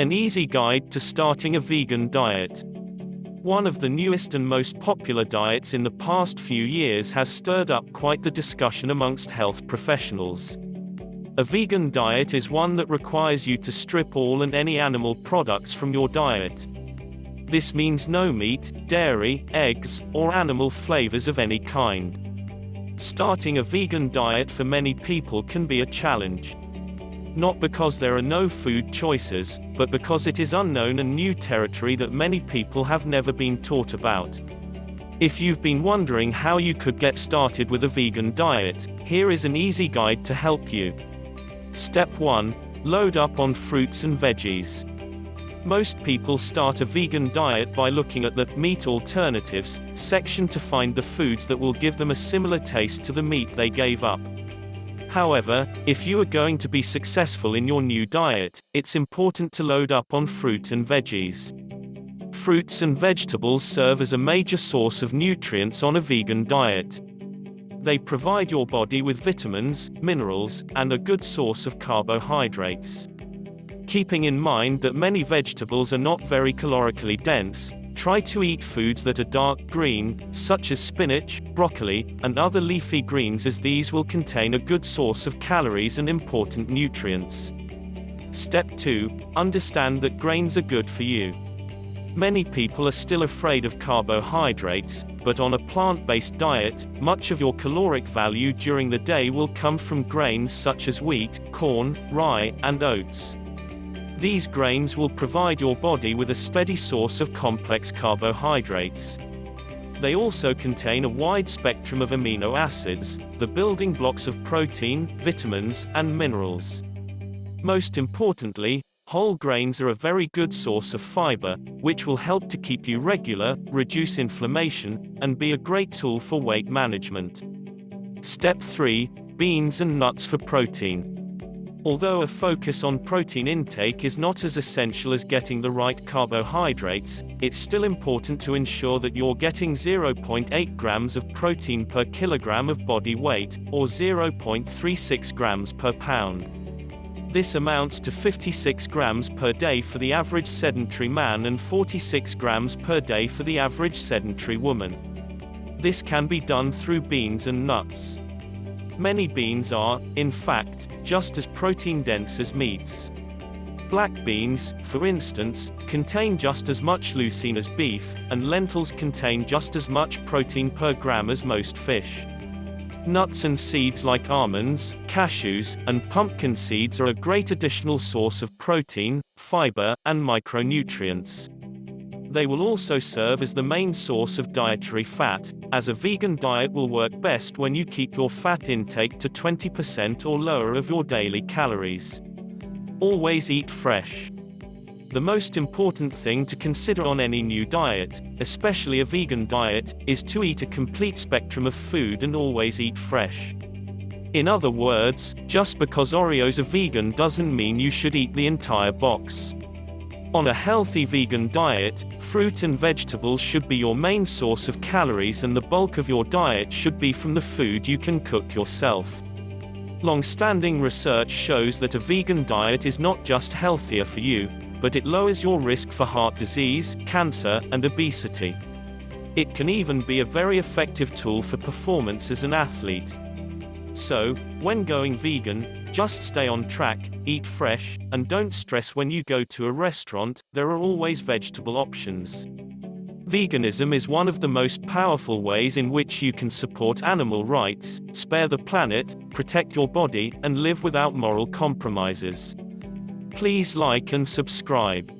An easy guide to starting a vegan diet. One of the newest and most popular diets in the past few years has stirred up quite the discussion amongst health professionals. A vegan diet is one that requires you to strip all and any animal products from your diet. This means no meat, dairy, eggs, or animal flavors of any kind. Starting a vegan diet for many people can be a challenge. Not because there are no food choices, but because it is unknown and new territory that many people have never been taught about. If you've been wondering how you could get started with a vegan diet, here is an easy guide to help you. Step 1. Load up on fruits and veggies. Most people start a vegan diet by looking at the meat alternatives section to find the foods that will give them a similar taste to the meat they gave up. However, if you are going to be successful in your new diet, it's important to load up on fruit and veggies. Fruits and vegetables serve as a major source of nutrients on a vegan diet. They provide your body with vitamins, minerals, and a good source of carbohydrates. Keeping in mind that many vegetables are not very calorically dense, try to eat foods that are dark green, such as spinach, broccoli, and other leafy greens, as these will contain a good source of calories and important nutrients. Step 2. Understand that grains are good for you. Many people are still afraid of carbohydrates, but on a plant-based diet, much of your caloric value during the day will come from grains such as wheat, corn, rye, and oats. These grains will provide your body with a steady source of complex carbohydrates. They also contain a wide spectrum of amino acids, the building blocks of protein, vitamins, and minerals. Most importantly, whole grains are a very good source of fiber, which will help to keep you regular, reduce inflammation, and be a great tool for weight management. Step 3. Beans and nuts for protein. Although a focus on protein intake is not as essential as getting the right carbohydrates, it's still important to ensure that you're getting 0.8 grams of protein per kilogram of body weight, or 0.36 grams per pound. This amounts to 56 grams per day for the average sedentary man and 46 grams per day for the average sedentary woman. This can be done through beans and nuts. Many beans are, in fact, just as protein-dense as meats. Black beans, for instance, contain just as much leucine as beef, and lentils contain just as much protein per gram as most fish. Nuts and seeds like almonds, cashews, and pumpkin seeds are a great additional source of protein, fiber, and micronutrients. They will also serve as the main source of dietary fat, as a vegan diet will work best when you keep your fat intake to 20% or lower of your daily calories. Always eat fresh. The most important thing to consider on any new diet, especially a vegan diet, is to eat a complete spectrum of food and always eat fresh. In other words, just because Oreos are vegan doesn't mean you should eat the entire box. On a healthy vegan diet, fruit and vegetables should be your main source of calories, and the bulk of your diet should be from the food you can cook yourself. Long-standing research shows that a vegan diet is not just healthier for you, but it lowers your risk for heart disease, cancer, and obesity. It can even be a very effective tool for performance as an athlete. So, when going vegan, just stay on track, eat fresh, and don't stress when you go to a restaurant, there are always vegetable options. Veganism is one of the most powerful ways in which you can support animal rights, spare the planet, protect your body, and live without moral compromises. Please like and subscribe.